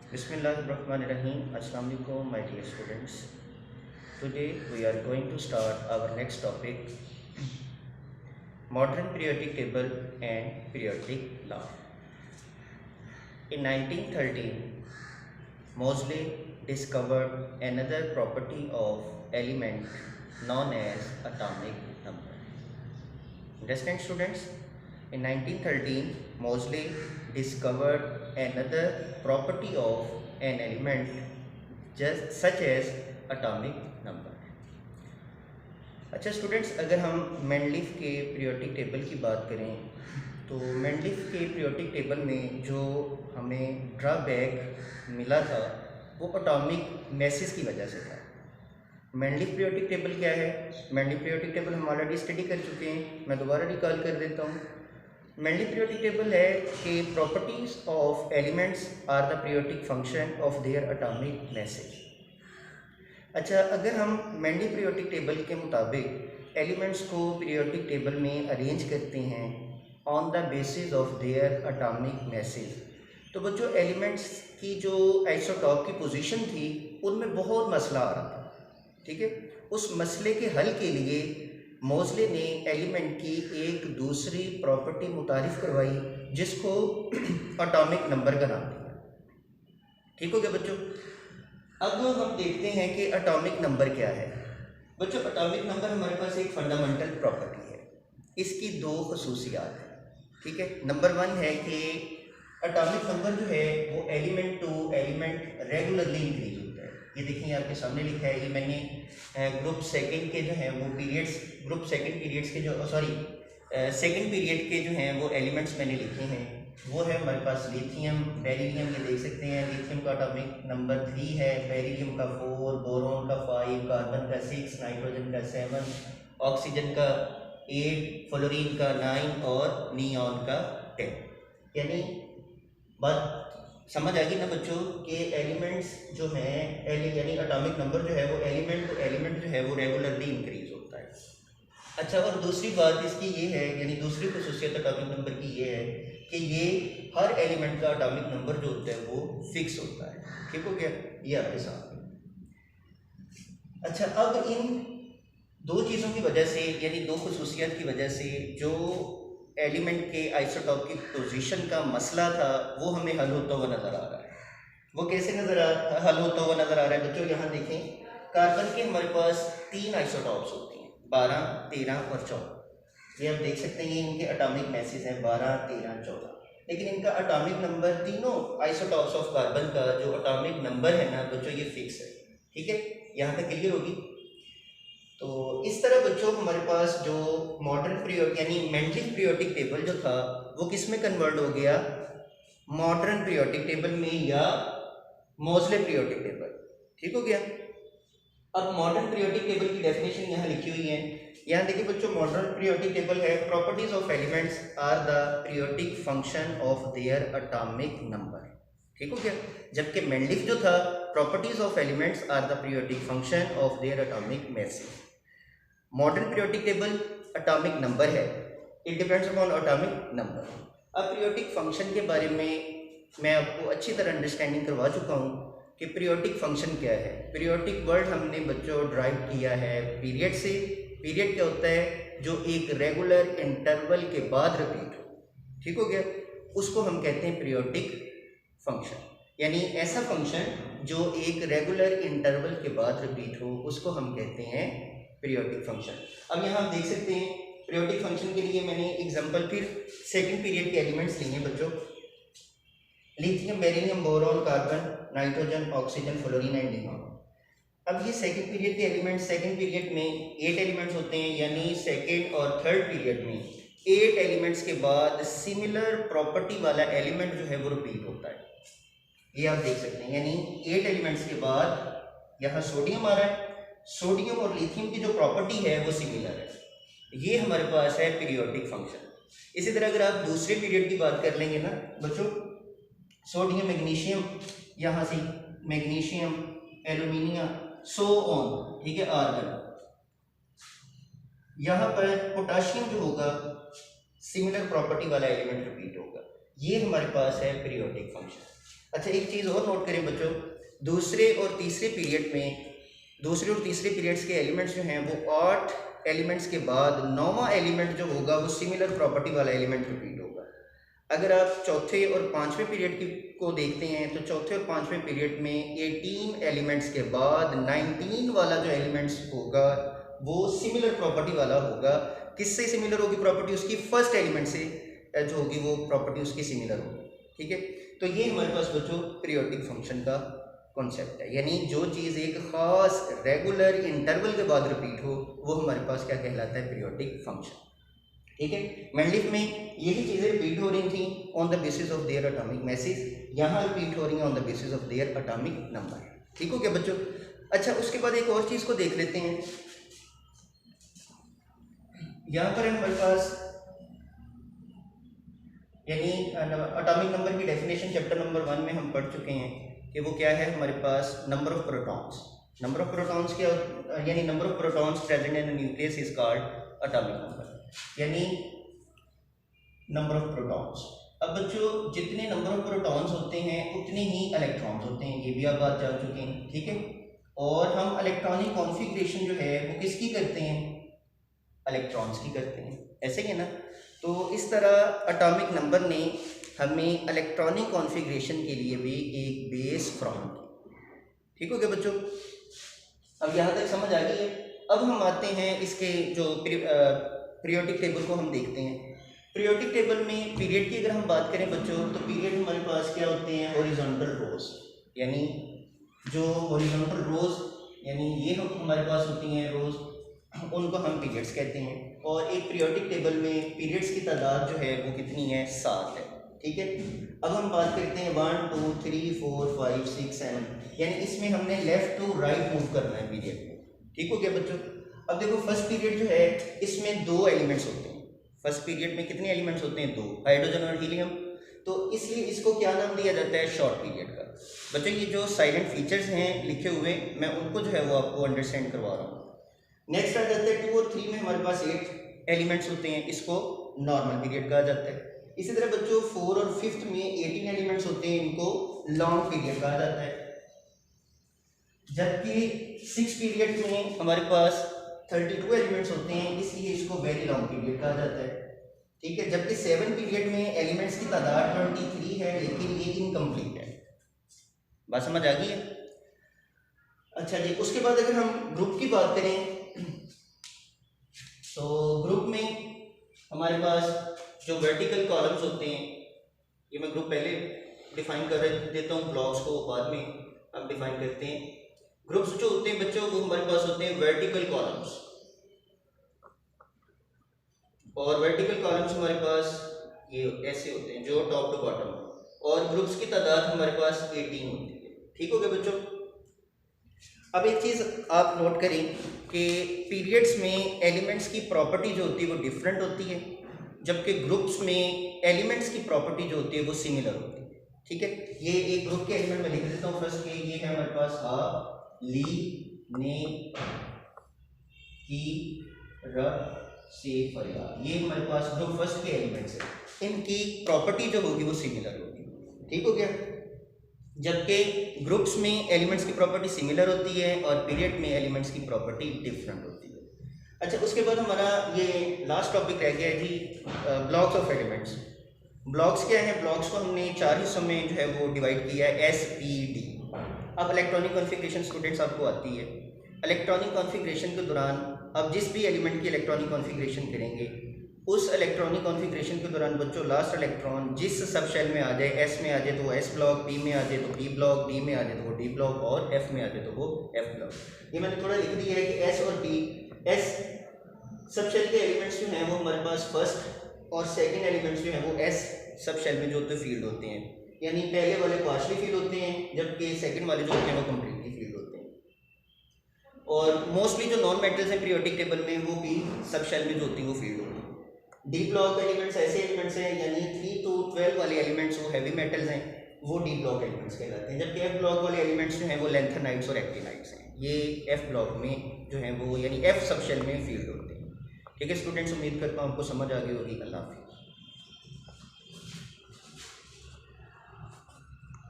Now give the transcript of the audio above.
Bismillahirrahmanirrahim. Assalamu alaikum, my dear students. Today we are going to start our next topic, modern periodic table and periodic law. In 1913, Moseley discovered another property of element known as atomic number. Understand, students? In 1913, Moseley discovered another property of an element just such as atomic number. अच्छा students, अगर हम Mendeleev के periodic table की बात करें तो Mendeleev के periodic table में जो हमें ड्रॉबैक मिला था वो एटॉमिक मैसेज की वजह से था। मेंडलीफ पीरियोडिक टेबल क्या है? मेंडलीफ पीरियोडिक टेबल हम ऑलरेडी स्टडी कर चुके हैं, मैं दोबारा रिकॉल कर देता हूँ। मेंडलीफ पीरियोडिक टेबल है कि properties of elements are the periodic function of their atomic masses. अच्छा, अगर हम मेंडलीफ पीरियोडिक टेबल के मुताबिक एलिमेंट्स को पीरियोडिक टेबल में अरेंज करते हैं on the basis of their atomic message, तो बच्चों एलिमेंट्स की जो आइसोटॉप की पोजीशन थी उनमें बहुत मसला आ रहा था। ठीक है, उस मसले के हल के लिए मोज़ले ने एलिमेंट की एक दूसरी प्रॉपर्टी मुतारिफ करवाई जिसको एटॉमिक नंबर का नाम दिया। ठीक हो गया बच्चों? अब हम देखते हैं कि एटॉमिक नंबर क्या है। बच्चों, एटॉमिक नंबर हमारे पास एक फंडामेंटल प्रॉपर्टी है, इसकी दो खसूसियात हैं। ठीक है, नंबर वन है कि एटॉमिक नंबर जो है वो element to element regularly increase होता है। ये देखिए आपके सामने लिखा है, ये मैंने ग्रुप सेकंड के जो हैं वो पीरियड्स, ग्रुप सेकंड पीरियड्स के जो सेकंड पीरियड के जो हैं वो एलिमेंट्स मैंने लिखे हैं। वो है हमारे पास लिथियम, बेरिलियम, ये देख सकते हैं लिथियम का एटॉमिक नंबर 3 है, बेरिलियम का 4, बोरोन का 5, कार्बन का 6, नाइट्रोजन का 7, ऑक्सीजन का 8, फ्लोरीन का 9 और नियॉन का 10। यानी बात समझ आ गई ना बच्चों कि एलिमेंट्स जो हैं यानी एटॉमिक नंबर जो है वो एलिमेंट टू एलिमेंट जो है वो रेगुलरली इंक्रीज होता है। अच्छा, और दूसरी बात इसकी ये है, यानी दूसरी खसूसियत एटॉमिक नंबर की ये है कि ये हर एलिमेंट का एटॉमिक नंबर जो होता है वो फिक्स होता है। ठीक हो गया? ये आपके सामने। अच्छा, अब इन दो चीज़ों की वजह से, यानी दो खसूसियत की वजह से जो एलिमेंट के आइसोटॉप की पोजीशन का मसला था वो हमें हल होता हुआ नज़र आ रहा है। वो कैसे हल होता हुआ नज़र आ रहा है बच्चों? यहाँ देखें, कार्बन के हमारे पास 3 आइसोटॉप्स होती हैं, 12, 13 और 14। ये आप देख सकते हैं, ये इनके एटॉमिक मैसेज हैं 12, 13, 14। लेकिन इनका एटॉमिक नंबर, तीनों आइसोटॉप्स ऑफ कार्बन का जो एटॉमिक नंबर है ना बच्चों, ये फिक्स है। ठीक है, यहाँ तक क्लियर होगी? तो इस तरह बच्चों हमारे पास जो मॉडर्न पीरियड यानी मेंडलीफ पीरियोडिक टेबल जो था वो किस में कन्वर्ट हो गया? मॉडर्न पीरियोडिक टेबल में या मोज़ले पीरियोडिक टेबल। ठीक हो गया? अब मॉडर्न पीरियोडिक टेबल की डेफिनेशन यहाँ लिखी हुई है। यहाँ देखिए बच्चों, मॉडर्न पीरियोडिक टेबल है properties of elements are the periodic function of their atomic number. ठीक हो गया? जबकि मेंडलीफ जो था properties of elements are the periodic function of their atomic mass. Modern periodic table atomic number है, it depends upon atomic number. अब periodic function के बारे में मैं आपको अच्छी तरह अंडरस्टैंडिंग करवा चुका हूँ कि पीरियोडिक फंक्शन क्या है। पीरियोडिक वर्ड हमने बच्चों ड्राइव किया है पीरियड से। पीरियड क्या होता है? जो एक रेगुलर इंटरवल के बाद रिपीट हो। ठीक हो गया? उसको हम कहते हैं पीरियोडिक फंक्शन, यानी ऐसा फंक्शन जो एक रेगुलर इंटरवल के बाद रिपीट हो उसको हम कहते हैं पीरियोडिक फंक्शन। अब यहाँ आप देख सकते हैं पीरियोडिक फंक्शन के लिए मैंने एग्जांपल फिर सेकंड पीरियड के एलिमेंट्स लिए हैं बच्चों, lithium, beryllium, boron, carbon, nitrogen, oxygen, fluorine and neon. अब ये सेकंड पीरियड के एलिमेंट्स, सेकंड पीरियड में 8 एलिमेंट्स होते हैं, यानी सेकंड और थर्ड पीरियड में 8 एलिमेंट्स के बाद सिमिलर प्रॉपर्टी वाला एलिमेंट जो है वो रिपीट होता है। ये आप देख सकते हैं, यानी 8 एलिमेंट्स के बाद यहाँ सोडियम आ रहा है, सोडियम और लिथियम की जो प्रॉपर्टी है वो सिमिलर है। ये हमारे पास है पीरियोडिक फंक्शन। इसी तरह अगर आप दूसरे पीरियड की बात कर लेंगे ना बच्चों, सोडियम, मैग्नीशियम, यहाँ से मैग्नीशियम, एल्यूमिनियम, सो ऑन। ठीक है, आर्गन। यहाँ पर पोटाशियम जो होगा सिमिलर प्रॉपर्टी वाला एलिमेंट रिपीट होगा। ये हमारे पास है पीरियोडिक फंक्शन। अच्छा, एक चीज़ और नोट करें बच्चों, दूसरे और तीसरे पीरियड्स के एलिमेंट्स जो हैं वो 8 एलिमेंट्स के बाद 9वां एलिमेंट जो होगा वो सिमिलर प्रॉपर्टी वाला एलिमेंट रिपीट होगा। अगर आप चौथे और पांचवें पीरियड को देखते हैं तो चौथे और पांचवें पीरियड में 18 एलिमेंट्स के बाद 19 वाला जो एलिमेंट्स होगा वो सिमिलर प्रॉपर्टी वाला होगा। किससे सिमिलर होगी प्रॉपर्टी? उसकी फर्स्ट एलिमेंट से जो होगी वो प्रॉपर्टी उसकी सिमिलर होगी। ठीक है, तो ये हमारे पास बच्चों पीरियोडिक फंक्शन का कॉन्सेप्ट है, यानी जो चीज़ एक खास रेगुलर इंटरवल के बाद रिपीट हो वो हमारे पास क्या कहलाता है? Periodic function. ठीक है, मेंडलीफ में यही चीज़ें रिपीट हो रही थी on the basis of their atomic message, यहाँ रिपीट हो रही हैं on the basis of their atomic number. ठीक हो गया बच्चों? अच्छा, उसके बाद एक और चीज़ को देख लेते हैं। यहाँ पर हमारे पास यानी एटॉमिक नंबर की डेफिनेशन चैप्टर नंबर 1 में हम पढ़ चुके हैं कि वो क्या है हमारे पास? Number of protons. Number of protons क्या, यानी number of protons present in nucleus is called atomic number, यानी नंबर ऑफ प्रोटॉन्स। अब बच्चों जितने नंबर ऑफ प्रोटॉन्स होते हैं उतने ही इलेक्ट्रॉन्स होते हैं, ये भी आप बात जान चुके हैं। ठीक है, और हम इलेक्ट्रॉनिक कॉन्फ़िगरेशन जो है वो किसकी करते हैं? इलेक्ट्रॉन्स की करते हैं, ऐसे ही है ना। तो इस तरह एटॉमिक नंबर ने हमें इलेक्ट्रॉनिक कॉन्फ़िगरेशन के लिए भी एक बेस फ्रॉम की। ठीक हो गया बच्चों? अब यहाँ तक समझ आ गई है। अब हम आते हैं इसके जो पीरियोडिक टेबल को हम देखते हैं। पीरियोडिक टेबल में पीरियड की अगर हम बात करें बच्चों तो पीरियड हमारे पास क्या होते हैं? हॉरिजॉन्टल रोज, यानी जो हॉरिजॉन्टल रोज यानी ये हमारे पास होती हैं रोज, उनको हम पीरियड्स कहते हैं। और एक पीरियोडिक टेबल में पीरियड्स की तादाद जो है वो कितनी है? 7 है। ठीक है, अब हम बात करते हैं 1 2 3 4 5 6 7, यानी इसमें हमने लेफ्ट टू राइट मूव करना है पीरियड में। ठीक हो गया बच्चों? अब देखो फर्स्ट पीरियड जो है इसमें 2 एलिमेंट्स होते हैं। फर्स्ट पीरियड में कितने एलिमेंट्स होते हैं? 2, हाइड्रोजन और हीलियम। तो इसलिए इसको क्या नाम दिया जाता है? शॉर्ट पीरियड का। बच्चों ये जो साइलेंट फीचर्स हैं लिखे हुए, मैं उनको जो है वो आपको अंडरस्टैंड करवा रहा हूँ। नेक्स्ट आ जाता है 2 और 3 में हमारे पास 8 एलिमेंट्स होते हैं, इसको नॉर्मल पीरियड कहा जाता है। इसी तरह बच्चों 4 और 5 में 18 एलिमेंट्स होते हैं, इनको लॉन्ग पीरियड कहा जाता है। जबकि 6 पीरियड में हमारे पास 32 एलिमेंट्स होते हैं, इसलिए इसको वेरी लॉन्ग पीरियड कहा जाता है। ठीक है, जबकि 7 पीरियड में एलिमेंट्स की तादाद 23 है, लेकिन ये इनकम्प्लीट है। बात समझ आ गई है? अच्छा जी, उसके बाद अगर हम ग्रुप की बात करें तो ग्रुप में हमारे पास जो वर्टिकल कॉलम्स होते हैं, ये मैं ग्रुप पहले डिफाइन कर देता हूँ, ब्लॉक्स को बाद में हम डिफाइन करते हैं। ग्रुप्स जो होते हैं बच्चों वो हमारे पास होते हैं वर्टिकल कॉलम्स, और वर्टिकल कॉलम्स हमारे पास ये ऐसे होते हैं जो टॉप टू बॉटम, और ग्रुप्स की तादाद हमारे पास 18 होती है। ठीक हो गया बच्चों? अब एक चीज़ आप नोट करें कि पीरियड्स में एलिमेंट्स की प्रॉपर्टी जो होती है वो डिफरेंट होती है, जबकि ग्रुप्स में एलिमेंट्स की प्रॉपर्टी जो होती है वो सिमिलर होती है। ठीक है, ये एक ग्रुप के एलिमेंट में लिख देता हूँ। फर्स्ट ये है हमारे पास हा, ली, ने, की, र, से, फरियाद, ये हमारे पास ग्रुप फर्स्ट के एलिमेंट्स हैं। इनकी प्रॉपर्टी जो होगी वो सिमिलर होगी। ठीक हो गया? जबकि ग्रुप्स में एलिमेंट्स की प्रॉपर्टी सिमिलर होती है और पीरियड में एलिमेंट्स की प्रॉपर्टी डिफरेंट होती है। अच्छा, उसके बाद हमारा ये लास्ट टॉपिक रह गया है जी, ब्लॉक्स ऑफ एलिमेंट्स। ब्लॉक्स क्या है? ब्लॉक्स को हमने 4 हिस्सों में जो है वो डिवाइड किया है, एस, पी, डी। अब इलेक्ट्रॉनिक कॉन्फ़िगरेशन स्टूडेंट्स आपको आती है। इलेक्ट्रॉनिक कॉन्फ़िगरेशन के दौरान अब जिस भी एलिमेंट की इलेक्ट्रॉनिक कॉन्फ़िगरेशन करेंगे, उस इलेक्ट्रॉनिक कॉन्फ़िगरेशन के दौरान बच्चों लास्ट इलेक्ट्रॉन जिस सब शेल में आ जाए, एस में आ जाए तो वो एस ब्लॉक, पी में आ जाए तो पी ब्लॉक, डी में आ जाए तो वो डी ब्लॉक, और एफ में आ जाए तो वो एफ ब्लॉक। ये मैंने थोड़ा लिख दिया है कि एस और पी, एस सब शेल के एलिमेंट्स जो हैं वो हमारे पास फर्स्ट और सेकेंड एलिमेंट्स जो हैं वो एस सब शेल में जो होते फील्ड होते हैं, यानी पहले वाले पार्शली फील्ड होते हैं, जबकि सेकेंड वाले जो होते हैं वो कम्प्लीटली फील्ड होते हैं। और मोस्टली जो नॉन मेटल्स हैं पीरियोडिक टेबल में वो भी सब शेल में जो होती है वो फील्ड होती है। डी ब्लॉक एलिमेंट्स ऐसे एलिमेंट्स हैं, यानी 3 to 12 वाले एलिमेंट्स वो हैवी मेटल्स हैं, वो डी ब्लॉक एलिमेंट्स कहलाते हैं। जबकि एफ ब्लॉक वाले एलिमेंट्स जो हैं वो लैंथेनाइट्स और एक्टिनाइट्स हैं, ये एफ ब्लॉक में जो हैं वो यानी एफ सब शेल में फील्ड होते हैं। ठीक है स्टूडेंट्स, उम्मीद करता हूँ आपको समझ आ गई होगी। अल्लाह हाफिज़।